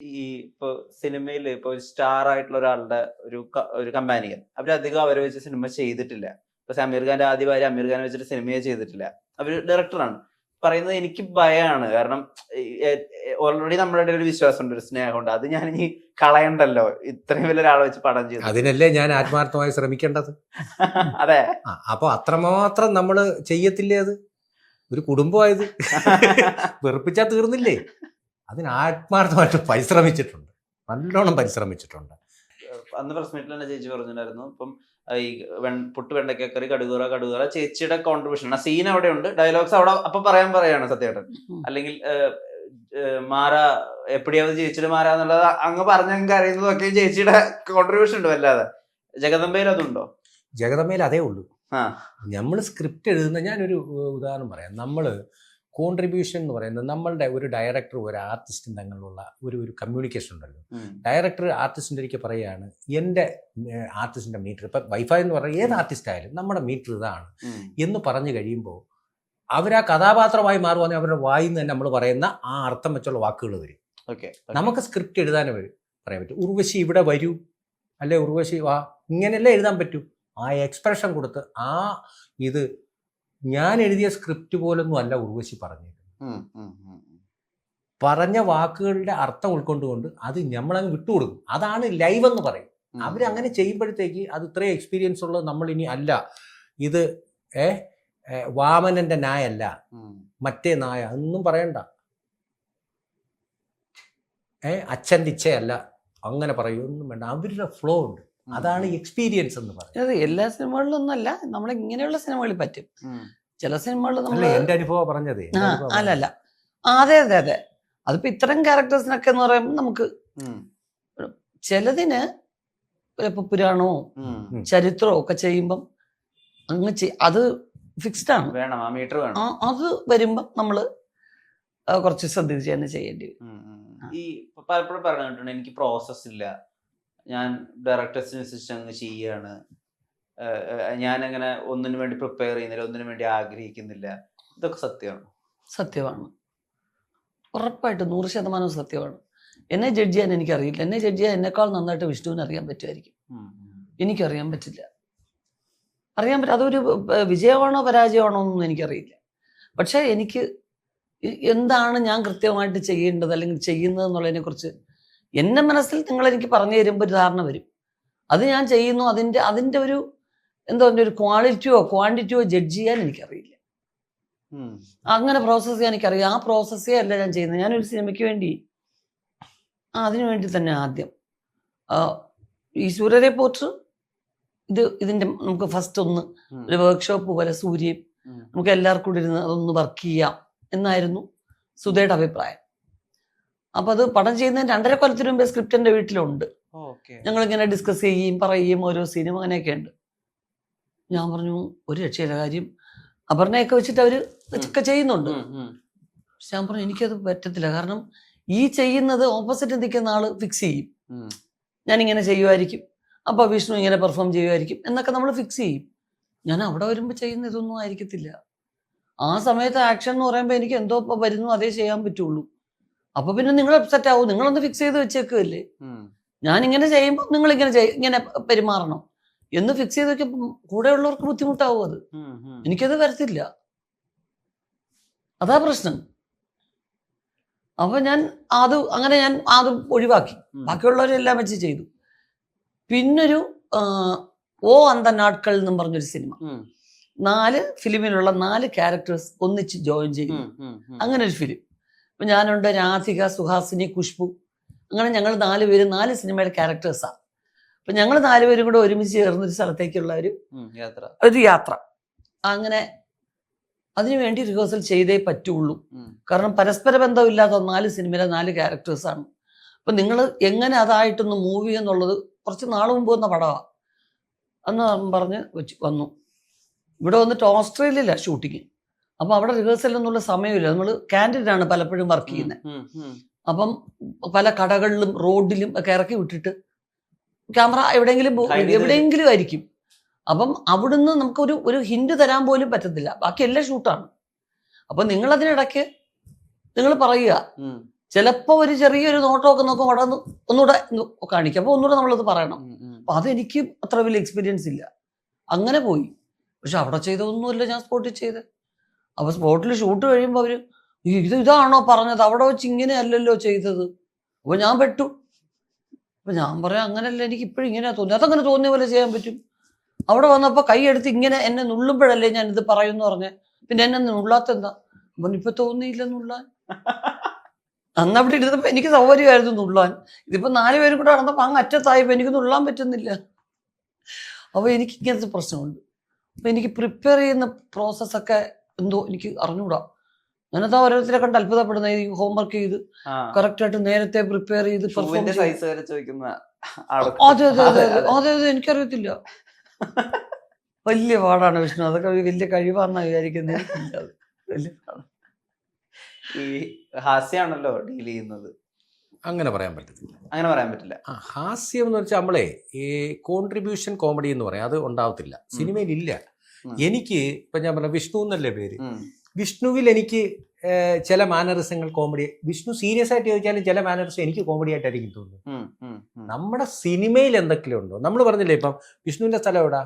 ഈ ഇപ്പൊ സിനിമയിൽ ഇപ്പൊ സ്റ്റാർ ആയിട്ടുള്ള ഒരാളുടെ ഒരു കമ്പാനിയൻ അവരധികം അവരെ വെച്ച് സിനിമ ചെയ്തിട്ടില്ല. ഇപ്പൊ സമീർ ഖാന്റെ ആദ്യ ഭാര്യ അമീർ ഖാനെ വെച്ചിട്ട് സിനിമയെ ചെയ്തിട്ടില്ല. അവര് ഡയറക്ടറാണ്. പറയുന്നത് എനിക്ക് ഭയമാണ്. കാരണം ഓൾറെഡി നമ്മുടെ ഇടയിൽ ഒരു വിശ്വാസമുണ്ട്, ഒരു സ്നേഹമുണ്ട്. അത് ഞാൻ ഇനി കളയണ്ടല്ലോ ഇത്രയും വലിയ ഒരാളെ വെച്ച് പടം ചെയ്തു. അതിനല്ലേ ഞാൻ ആത്മാർത്ഥമായി ശ്രമിക്കേണ്ടത്. അതെ. അപ്പൊ അത്രമാത്രം നമ്മള് ചെയ്യത്തില്ലേ? അത് ഒരു കുടുംബമായത് വെറുപ്പിച്ചാൽ തീർന്നില്ലേ? അതിന് ആത്മാർത്ഥമായിട്ട് പരിശ്രമിച്ചിട്ടുണ്ട്, നല്ലോണം പരിശ്രമിച്ചിട്ടുണ്ട്. അന്ന് പ്രസ് മീറ്റിൽ തന്നെ ചേച്ചി പറഞ്ഞിട്ടുണ്ടായിരുന്നു, ഇപ്പം ഈ പുട്ട് വെണ്ടക്കക്കറി കടുകുറ ചേച്ചിയുടെ കോൺട്രിബ്യൂഷൻ ആ സീൻ അവിടെ ഉണ്ട്, ഡയലോഗ്സ് അവിടെ അപ്പൊ പറയാണ് സത്യേട്ടൻ. അല്ലെങ്കിൽ മാറ എപ്പടിയാவது ചേച്ചിയുടെ മാറ എന്നുള്ളത് അങ്ങ് പറഞ്ഞങ്ങ് അറിയുന്നതൊക്കെ ചേച്ചിയുടെ കോൺട്രിബ്യൂഷൻ ഉണ്ട്. വല്ലാതെ ജഗദമ്പയിൽ അതുണ്ടോ? ജഗദമ്പയിൽ അതേ ഉള്ളൂ. നമ്മൾ സ്ക്രിപ്റ്റ് എഴുതുന്ന, ഞാനൊരു ഉദാഹരണം പറയാം. നമ്മൾ കോൺട്രിബ്യൂഷൻ എന്ന് പറയുന്നത് നമ്മളുടെ ഒരു ഡയറക്ടർ ഒരു ആർട്ടിസ്റ്റും തമ്മിലുള്ള ഒരു കമ്മ്യൂണിക്കേഷൻ ഉണ്ടല്ലോ. ഡയറക്ടർ ആർട്ടിസ്റ്റിൻ്റെ ഒരിക്കൽ പറയുകയാണ്, എൻ്റെ ആർട്ടിസ്റ്റിൻ്റെ മീറ്റർ, ഇപ്പം വൈഫൈ എന്ന് പറഞ്ഞാൽ ഏത് ആർട്ടിസ്റ്റ് ആയാലും നമ്മുടെ മീറ്റർ ഇതാണ് എന്ന് പറഞ്ഞു കഴിയുമ്പോൾ അവരാ കഥാപാത്രമായി മാറുവാണെങ്കിൽ അവരുടെ വായിൽ നിന്ന് തന്നെ നമ്മൾ പറയുന്ന ആ അർത്ഥം വെച്ചുള്ള വാക്കുകൾ വരും. നമുക്ക് സ്ക്രിപ്റ്റ് എഴുതാനും പറയാൻ പറ്റും. ഉർവശി ഇവിടെ വരൂ, അല്ലെ ഉർവശി വാ, ഇങ്ങനെയല്ലേ എഴുതാൻ പറ്റൂ. ആ എക്സ്പ്രഷൻ കൊടുത്ത് ആ ഇത് ഞാൻ എഴുതിയ സ്ക്രിപ്റ്റ് പോലൊന്നും അല്ല ഉർവശി പറഞ്ഞിരുന്നത്. പറഞ്ഞ വാക്കുകളുടെ അർത്ഥം ഉൾക്കൊണ്ടുകൊണ്ട് അത് നമ്മളങ്ങ് വിട്ടുകൊടുക്കും. അതാണ് ലൈവ് എന്ന് പറയും. അവരങ്ങനെ ചെയ്യുമ്പോഴത്തേക്ക് അത് ഇത്രയും എക്സ്പീരിയൻസ് ഉള്ളത് നമ്മൾ ഇനി അല്ല, ഇത് വാമനന്റെ നായല്ല മറ്റേ നായ ഒന്നും പറയണ്ട, അച്ഛൻ്റെ ഇച്ഛയല്ല അങ്ങനെ പറയൊന്നും വേണ്ട. അവരുടെ ഫ്ലോ ഉണ്ട്. അതാണ് എക്സ്പീരിയൻസ് എന്ന് പറയുന്നത്. എല്ലാ സിനിമകളിലൊന്നും അല്ല, നമ്മൾ ഇങ്ങനെയുള്ള സിനിമകളിൽ പറ്റും. ചില സിനിമകളിൽ നമ്മൾ എന്റെ അനുഭവം പറഞ്ഞതേ അല്ലല്ല. അതെ അതെ അതെ. അതിപ്പോ ഇത്തരം ക്യാരക്ടേഴ്സിനൊക്കെ എന്ന് പറയുമ്പോൾ നമുക്ക് ചിലതിന് ഇപ്പൊ പുരാണമോ ചരിത്രമോ ഒക്കെ ചെയ്യുമ്പം അങ്ങ് അത് ഫിക്സ്ഡ് ആണ്, അത് വരുമ്പം നമ്മള് കുറച്ച് ശ്രദ്ധിച്ച് തന്നെ ചെയ്യേണ്ടി വരും. ഈ പലപ്പോഴും പറഞ്ഞിട്ടുണ്ട് എനിക്ക് പ്രോസസ് ഇല്ല, ഞാൻ ഡയറക്ടേഴ്സിനനുസരിച്ച് അങ്ങ് ചെയ്യാണ്, ഞാൻ അങ്ങനെ ഒന്നിനു വേണ്ടി പ്രിപ്പയർ ചെയ്യുന്നില്ല, ഒന്നിനു വേണ്ടി ആഗ്രഹിക്കുന്നില്ല. ഇതൊക്കെ സത്യമാണ്? സത്യമാണ്, ഉറപ്പായിട്ട് 100% സത്യമാണ്. എന്നെ ജഡ്ജ് ചെയ്യാൻ എനിക്കറിയില്ല. എന്നെ ജഡ്ജ് ചെയ്യാൻ എന്നെക്കാൾ നന്നായിട്ട് വിഷ്ണുവിന് അറിയാൻ പറ്റുമായിരിക്കും. എനിക്കറിയാൻ പറ്റില്ല. അതൊരു വിജയമാണോ പരാജയമാണോ എന്നൊന്നും എനിക്കറിയില്ല. പക്ഷെ എനിക്ക് എന്താണ് ഞാൻ കൃത്യമായിട്ട് ചെയ്യേണ്ടത് അല്ലെങ്കിൽ ചെയ്യുന്നത് എന്നുള്ളതിനെ കുറിച്ച് എൻ്റെ മനസ്സിൽ നിങ്ങളെനിക്ക് പറഞ്ഞു തരുമ്പോൾ ഒരു ധാരണ വരും. അത് ഞാൻ ചെയ്യുന്നു. അതിൻ്റെ ഒരു എന്താ പറയുക, ഒരു ക്വാളിറ്റിയോ ക്വാണ്ടിറ്റിയോ ജഡ്ജ് ചെയ്യാൻ എനിക്കറിയില്ല. അങ്ങനെ പ്രോസസ്സ് ചെയ്യാൻ എനിക്കറിയാം. ആ പ്രോസസ്സേ അല്ല ഞാൻ ചെയ്യുന്നത്. ഞാനൊരു സിനിമയ്ക്ക് വേണ്ടി അതിനു വേണ്ടി തന്നെ ആദ്യം ഈ സൂര്യ റിപ്പോർട്ടർ ഇതിൻ്റെ നമുക്ക് ഫസ്റ്റ് ഒരു വർക്ക്ഷോപ്പ് പോലെ സൂര്യയും നമുക്ക് എല്ലാവർക്കും കൂടി ഇരുന്ന് അതൊന്ന് വർക്ക് ചെയ്യാം എന്നായിരുന്നു സുധയുടെ അഭിപ്രായം. അപ്പൊ അത് പടം ചെയ്യുന്നതിന് 2.5 കൊല്ലത്തിന് മുമ്പേ സ്ക്രിപ്റ്റ് എൻ്റെ വീട്ടിലുണ്ട്. ഞങ്ങളിങ്ങനെ ഡിസ്കസ് പറയുകയും ഓരോ സിനിമ അങ്ങനെയൊക്കെ ഉണ്ട്. ഞാൻ പറഞ്ഞു ഒരു രക്ഷയില്ല, കാര്യം അപർണയൊക്കെ വെച്ചിട്ട് അവര് ഒക്കെ ചെയ്യുന്നുണ്ട്. പക്ഷെ ഞാൻ പറഞ്ഞു എനിക്കത് പറ്റത്തില്ല. കാരണം ഈ ചെയ്യുന്നത് ഓപ്പോസിറ്റ് നിൽക്കുന്ന ആള് ഫിക്സ് ചെയ്യും, ഞാനിങ്ങനെ ചെയ്യുമായിരിക്കും, അപ്പൊ വിഷ്ണു ഇങ്ങനെ പെർഫോം ചെയ്യുമായിരിക്കും എന്നൊക്കെ നമ്മൾ ഫിക്സ് ചെയ്യും. ഞാൻ അവിടെ വരുമ്പോൾ ചെയ്യുന്ന ഇതൊന്നും ആയിരിക്കത്തില്ല. ആ സമയത്ത് ആക്ഷൻ എന്ന് പറയുമ്പോൾ എനിക്ക് എന്തോ ഇപ്പൊ വരുന്നു അതേ ചെയ്യാൻ പറ്റുള്ളൂ. അപ്പൊ പിന്നെ നിങ്ങൾ അപ്സെറ്റ് ആവും. നിങ്ങളൊന്ന് ഫിക്സ് ചെയ്ത് വെച്ചേക്കല്ലേ, ഞാൻ ഇങ്ങനെ ചെയ്യുമ്പോൾ നിങ്ങൾ ഇങ്ങനെ പെരുമാറണം എന്ന് ഫിക്സ് ചെയ്ത് വെക്കുമ്പോൾ കൂടെ ഉള്ളവർക്ക് ബുദ്ധിമുട്ടാവും. അത് എനിക്കത് വരത്തില്ല, അതാ പ്രശ്നം. അപ്പൊ ഞാൻ അത് ഒഴിവാക്കി, ബാക്കിയുള്ളവരെല്ലാം വെച്ച് ചെയ്തു. പിന്നൊരു ഓ അന്ത നാട്കൾ എന്നും പറഞ്ഞൊരു സിനിമ, 4 ഫിലിമിലുള്ള 4 ക്യാരക്ടേഴ്സ് ഒന്നിച്ച് ജോയിൻ ചെയ്യും. അങ്ങനെ ഒരു ഫിലിം. അപ്പൊ ഞാനുണ്ട്, രാധിക, സുഹാസിനി, ഖുഷ്ബു, അങ്ങനെ ഞങ്ങൾ 4 പേരും 4 സിനിമയുടെ ക്യാരക്ടേഴ്സാണ്. അപ്പൊ ഞങ്ങൾ 4 പേരും കൂടെ ഒരുമിച്ച് ചേർന്നൊരു സ്ഥലത്തേക്കുള്ള ഒരു യാത്ര. അങ്ങനെ അതിനുവേണ്ടി റിഹേഴ്സൽ ചെയ്തേ പറ്റുള്ളൂ. കാരണം പരസ്പര ബന്ധമില്ലാത്ത 4 സിനിമയിലെ 4 ക്യാരക്ടേഴ്സാണ്. അപ്പൊ നിങ്ങൾ എങ്ങനെ അതായിട്ടൊന്ന് മൂവ് ചെയ്യുന്നുള്ളത് കുറച്ച് നാൾ മുമ്പ് വന്ന പടമാണ്. അന്ന് പറഞ്ഞ് വന്നു. ഇവിടെ വന്നിട്ട് ഓസ്ട്രേലിയയിലാണ് ഷൂട്ടിങ്. അപ്പൊ അവിടെ റിഹേഴ്സലൊന്നുള്ള സമയമില്ല. നമ്മൾ ക്യാൻറ്റീനാണ് പലപ്പോഴും വർക്ക് ചെയ്യുന്നത്. അപ്പം പല കടകളിലും റോഡിലും ഒക്കെ ഇറക്കി വിട്ടിട്ട് ക്യാമറ എവിടെയെങ്കിലും ആയിരിക്കും. അപ്പം അവിടുന്ന് നമുക്ക് ഒരു ഹിന്റ് തരാൻ പോലും പറ്റത്തില്ല. ബാക്കി എല്ലാം ഷൂട്ടാണ്. അപ്പൊ നിങ്ങൾ അതിനിടയ്ക്ക് നിങ്ങൾ പറയുക ചിലപ്പോൾ ഒരു ചെറിയൊരു നോട്ടമൊക്കെ നോക്കും അവിടെ ഒന്നുകൂടെ കാണിക്കും, അപ്പോൾ ഒന്നുകൂടെ നമ്മളത് പറയണം. അപ്പൊ അതെനിക്ക് അത്ര വലിയ എക്സ്പീരിയൻസ് ഇല്ല, അങ്ങനെ പോയി. പക്ഷെ അവിടെ ചെയ്തതൊന്നുമില്ല, ഞാൻ സ്പോട്ടിൽ ചെയ്ത്. അപ്പൊ സ്പോട്ടിൽ ഷൂട്ട് കഴിയുമ്പോൾ അവര് ഇതാണോ പറഞ്ഞത്, അവിടെ വെച്ച് ഇങ്ങനെ അല്ലല്ലോ ചെയ്തത്. അപ്പൊ ഞാൻ പെട്ടു. അപ്പൊ ഞാൻ പറയാം അങ്ങനെയല്ല, എനിക്ക് ഇപ്പോഴും ഇങ്ങനെ തോന്നി, അതങ്ങനെ തോന്നിയ പോലെ ചെയ്യാൻ പറ്റും. അവിടെ വന്നപ്പോൾ കൈയെടുത്ത് ഇങ്ങനെ എന്നെ നുള്ളുമ്പോഴല്ലേ ഞാൻ ഇത് പറയുമെന്ന് പറഞ്ഞ്, പിന്നെ എന്നെ നുള്ളാത്തെന്താ? അപ്പൊ ഇപ്പൊ തോന്നിയില്ല നുള്ളാൻ. അന്ന് അവിടെ ഇരുന്നപ്പോ എനിക്ക് സൗകര്യമായിരുന്നു നുള്ളാൻ. ഇതിപ്പോ 4 പേരും കൂടെ നടന്നപ്പോ അങ്ങ് അറ്റത്തായപ്പോ എനിക്ക് നുള്ളാൻ പറ്റുന്നില്ല. അപ്പൊ എനിക്ക് ഇങ്ങനത്തെ പ്രശ്നമുണ്ട്. അപ്പൊ എനിക്ക് പ്രിപ്പയർ ചെയ്യുന്ന പ്രോസസ്സൊക്കെ എന്തോ എനിക്ക് അറിഞ്ഞൂടാ. ഞാനതാ ഓരോരുത്തരെ കണ്ട് അത്ഭുതപ്പെടുന്ന, ഈ ഹോംവർക്ക് ചെയ്ത് കറക്റ്റ് ആയിട്ട് നേരത്തെ പ്രിപ്പയർ ചെയ്ത് അതെ എനിക്കറിയത്തില്ല. വലിയ പാടാണ് വിഷ്ണു, അതൊക്കെ വലിയ കഴിവാണെന്നാ വിചാരിക്കുന്നത്. വലിയ പാടാണ്. ഈ ഹാസ്യാണല്ലോ ഡീൽ ചെയ്യുന്നത്, അങ്ങനെ പറയാൻ പറ്റത്തില്ല. അങ്ങനെ പറയാൻ പറ്റില്ല. ഹാസ്യം എന്ന് വെച്ചാൽ നമ്മളെ ഈ കോൺട്രിബ്യൂഷൻ കോമഡി എന്ന് പറയാം, അത് ഉണ്ടാവത്തില്ല, സിനിമയിൽ ഇല്ല. എനിക്ക് ഇപ്പൊ ഞാൻ പറഞ്ഞ വിഷ്ണു എന്നല്ലേ പേര്, വിഷ്ണുവിൽ എനിക്ക് ചില മാനറിസങ്ങൾ കോമഡി, വിഷ്ണു സീരിയസ് ആയിട്ട് ചോദിച്ചാലും ചില മാനറിസം എനിക്ക് കോമഡി ആയിട്ടായിരിക്കും തോന്നുന്നു. നമ്മുടെ സിനിമയിൽ എന്തൊക്കെയോ ഉണ്ടോ, നമ്മൾ പറഞ്ഞില്ലേ ഇപ്പം വിഷ്ണുവിന്റെ സ്ഥലം എവിടാ?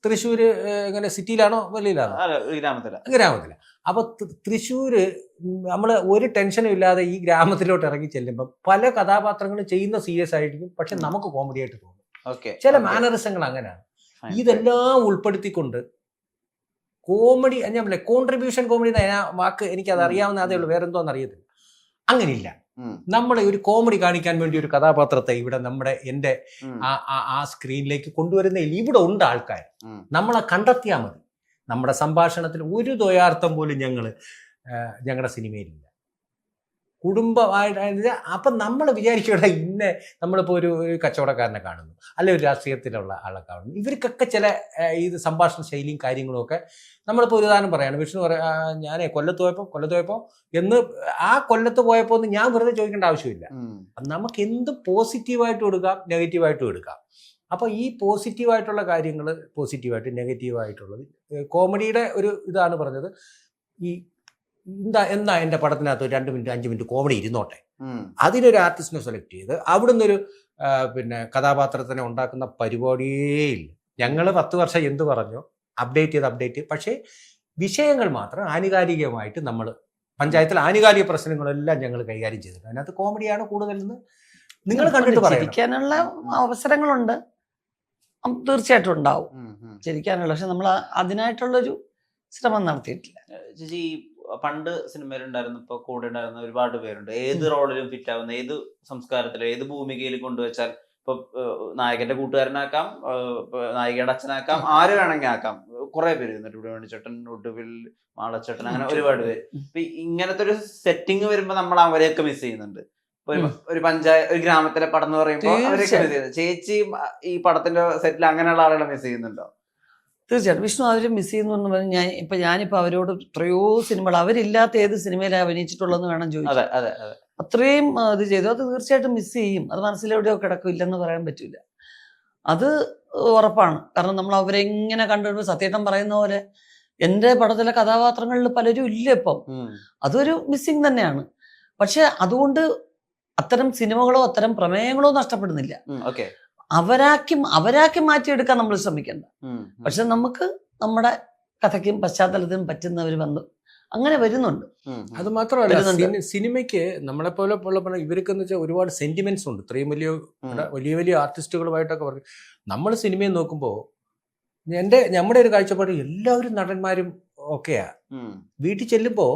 തൃശ്ശൂര്. എങ്ങനെ സിറ്റിയിലാണോ വെളിയിലാണോ? ഗ്രാമത്തില. അപ്പൊ തൃശ്ശൂര് നമ്മൾ ഒരു ടെൻഷനും ഇല്ലാതെ ഈ ഗ്രാമത്തിലോട്ട് ഇറങ്ങി ചെല്ലുമ്പോൾ പല കഥാപാത്രങ്ങളും ചെയ്യുന്ന സീരിയസ് ആയിരിക്കും, പക്ഷെ നമുക്ക് കോമഡി ആയിട്ട് തോന്നും. ചില മാനറിസങ്ങൾ അങ്ങനെയാണ്. ഇതെല്ലാം ഉൾപ്പെടുത്തിക്കൊണ്ട് കോമഡി, ഞാൻ പറയാം കോൺട്രിബ്യൂഷൻ കോമഡി എന്ന വാക്ക് എനിക്ക് അത് അറിയാവുന്ന അതേ ഉള്ളൂ, വേറെന്തോന്ന് അറിയത്തില്ല. അങ്ങനെയില്ല. നമ്മളെ ഒരു കോമഡി കാണിക്കാൻ വേണ്ടി ഒരു കഥാപാത്രത്തെ ഇവിടെ എൻ്റെ ആ സ്ക്രീനിലേക്ക് കൊണ്ടുവരുന്നതിൽ ഇവിടെ ഉണ്ട് ആൾക്കാർ. നമ്മളെ കണ്ടെത്തിയാൽ മതി. നമ്മുടെ സംഭാഷണത്തിൽ ഒരു ദ്വയാർത്ഥം പോലും ഞങ്ങളുടെ സിനിമയിലില്ല. കുടുംബമായിട്ട് അപ്പം നമ്മൾ വിചാരിക്കുക ഇന്നെ നമ്മളിപ്പോൾ ഒരു കച്ചവടക്കാരനെ കാണുന്നു, അല്ലെ ഒരു രാഷ്ട്രീയത്തിലുള്ള ആളെ കാണുന്നു, ഇവർക്കൊക്കെ ചില ഇത് സംഭാഷണ ശൈലിയും കാര്യങ്ങളും ഒക്കെ. നമ്മളിപ്പോൾ ഒരു ഉദാഹരണം പറയാണ്, വിഷ്ണു ഞാൻ കൊല്ലത്ത് പോയപ്പോൾ എന്ന് ആ കൊല്ലത്ത് പോയപ്പോൾ എന്ന് ഞാൻ വെറുതെ ചോദിക്കേണ്ട ആവശ്യമില്ല. നമുക്ക് എന്ത് പോസിറ്റീവായിട്ടും എടുക്കാം, നെഗറ്റീവായിട്ടും എടുക്കാം. അപ്പോൾ ഈ പോസിറ്റീവായിട്ടുള്ള കാര്യങ്ങൾ പോസിറ്റീവായിട്ട്, നെഗറ്റീവായിട്ടുള്ളത് കോമഡിയുടെ ഒരു ഇതാണ് പറഞ്ഞത്. ഈ എന്താ എൻ്റെ പടത്തിനകത്ത് 2 മിനിറ്റ് 5 മിനിറ്റ് കോമഡി ഇരുന്നോട്ടെ, അതിനൊരു ആർട്ടിസ്റ്റിനെ സെലക്ട് ചെയ്ത് അവിടുന്ന് ഒരു കഥാപാത്രത്തിനെ ഉണ്ടാക്കുന്ന പരിപാടിയേ ഇല്ല. ഞങ്ങൾ 10 വർഷം എന്ത് പറഞ്ഞോ അപ്ഡേറ്റ്, പക്ഷേ വിഷയങ്ങൾ മാത്രം ആനുകാലികമായിട്ട് നമ്മൾ പഞ്ചായത്തിൽ ആനുകാലിക പ്രശ്നങ്ങളെല്ലാം ഞങ്ങൾ കൈകാര്യം ചെയ്തിട്ടുണ്ട്. അതിനകത്ത് കോമഡിയാണ് കൂടുതലെന്ന് നിങ്ങൾ കണ്ടിട്ട് പറയാം. ചിരിക്കാനുള്ള അവസരങ്ങളുണ്ട്, തീർച്ചയായിട്ടും ഉണ്ടാവും ചിരിക്കാനുള്ള, പക്ഷെ നമ്മൾ അതിനായിട്ടുള്ളൊരു ശ്രമം നടത്തിയിട്ടില്ല. ചേച്ചി പണ്ട് സിനിമയിലുണ്ടായിരുന്നു, ഇപ്പൊ കൂടെ ഉണ്ടായിരുന്ന ഒരുപാട് പേരുണ്ട്. ഏത് റോളിലും ഫിറ്റ് ആവുന്ന, ഏത് സംസ്കാരത്തിലും ഏത് ഭൂമികയിൽ കൊണ്ടുവച്ചാൽ, ഇപ്പൊ നായകന്റെ കൂട്ടുകാരനാക്കാം, നായികയുടെ അച്ഛനാക്കാം, ആര് വേണമെങ്കിൽ ആക്കാം. കുറെ പേര് ഇരുന്നിട്ട് വേണിച്ചേട്ടൻ, ഒടുവിൽ മാളച്ചേട്ടൻ, അങ്ങനെ ഒരുപാട് പേര്. ഇപ്പൊ ഇങ്ങനത്തെ ഒരു സെറ്റിംഗ് വരുമ്പോ നമ്മൾ അവരെയൊക്കെ മിസ് ചെയ്യുന്നുണ്ട്. ഒരു ഒരു ഗ്രാമത്തിലെ പടം എന്ന് പറയുമ്പോൾ അവരൊക്കെ മിസ് ചെയ്യുന്നത്. ചേച്ചി ഈ പടത്തിന്റെ സെറ്റിൽ അങ്ങനെയുള്ള ആളുകളെ മിസ് ചെയ്യുന്നുണ്ടോ? തീർച്ചയായിട്ടും വിഷ്ണു അവര് മിസ് ചെയ്യുന്നു എന്ന് പറഞ്ഞാൽ ഞാനിപ്പോ അവരോട് എത്രയോ സിനിമകൾ അവരില്ലാത്ത ഏത് സിനിമയിലാണ് അഭിനയിച്ചിട്ടുള്ളതെന്ന് വേണം ചോദിച്ചാൽ. അത്രയും ഇത് ചെയ്തു. അത് തീർച്ചയായിട്ടും മിസ് ചെയ്യും. അത് മനസ്സിലെവിടെയോ കിടക്കും, ഇല്ലെന്ന് പറയാൻ പറ്റില്ല. അത് ഉറപ്പാണ്. കാരണം നമ്മൾ അവരെങ്ങനെ കണ്ടുവരുമ്പോൾ സത്യേട്ടൻ പറയുന്ന പോലെ എൻ്റെ പടത്തിലെ കഥാപാത്രങ്ങളിൽ പലരും ഇല്ല ഇപ്പം. അതൊരു മിസ്സിങ് തന്നെയാണ്. പക്ഷെ അതുകൊണ്ട് അത്തരം സിനിമകളോ അത്തരം പ്രമേയങ്ങളോ നഷ്ടപ്പെടുന്നില്ല. അവരാക്കി മാറ്റിയെടുക്കാൻ നമ്മൾ ശ്രമിക്കണ്ട. പക്ഷെ നമുക്ക് നമ്മുടെ കഥയ്ക്കും പശ്ചാത്തലത്തിനും പറ്റുന്നവർ വന്ന് അങ്ങനെ വരുന്നുണ്ട്. അത് മാത്രമല്ല, സിനിമയ്ക്ക് നമ്മളെ പോലെ ഇവർക്കെന്ന് വെച്ചാൽ ഒരുപാട് സെന്റിമെന്റ്സ് ഉണ്ട്. ഇത്രയും വലിയ ആർട്ടിസ്റ്റുകളുമായിട്ടൊക്കെ പറഞ്ഞു നമ്മൾ സിനിമയെ നോക്കുമ്പോൾ നമ്മുടെ ഒരു കാഴ്ചപ്പാട് എല്ലാവരും നടന്മാരും ഒക്കെയാ. വീട്ടിൽ ചെല്ലുമ്പോൾ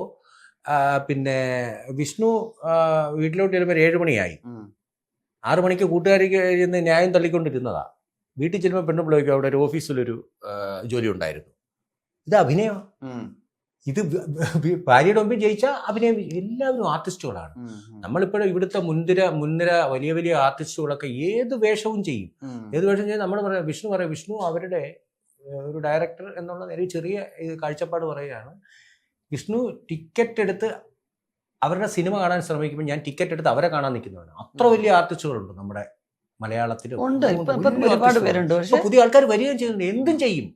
വിഷ്ണു വീട്ടിലോട്ട് ചെല്ലുമ്പോൾ 7 മണിയായി. 6 മണിക്ക് കൂട്ടുകാരിക്ക് ഇരുന്ന് ന്യായം തള്ളിക്കൊണ്ടിരുന്നതാ. വീട്ടിൽ ചെല്ലുമ്പോൾ പെണ്ണുപിള്ളേക്കും അവിടെ ഒരു ഓഫീസിലൊരു ജോലി ഉണ്ടായിരുന്നു. ഇത് അഭിനയം. ഇത് ഭാര്യയുടെ മുമ്പിൽ ജയിച്ച അഭിനയം. എല്ലാവരും ആർട്ടിസ്റ്റുകളാണ്. നമ്മളിപ്പോഴും ഇവിടുത്തെ മുൻനിര വലിയ ആർട്ടിസ്റ്റുകളൊക്കെ ഏത് വേഷവും ചെയ്യും. നമ്മൾ പറയാം, വിഷ്ണു അവരുടെ ഒരു ഡയറക്ടർ എന്നുള്ള ഒരു ചെറിയ കാഴ്ചപ്പാട് പറയുകയാണ്. വിഷ്ണു ടിക്കറ്റ് എടുത്ത് അവരുടെ സിനിമ കാണാൻ ശ്രമിക്കുമ്പോൾ ഞാൻ ടിക്കറ്റ് എടുത്ത് അവരെ കാണാൻ നിൽക്കുന്നതാണ്. അത്ര വലിയ ആർട്ടിസ്റ്റുകളുണ്ട് നമ്മുടെ മലയാളത്തിലും. ഒരുപാട് പേരുണ്ട്. പുതിയ ആൾക്കാർ വരികയും ചെയ്യുന്നുണ്ട്, എന്തും ചെയ്യും.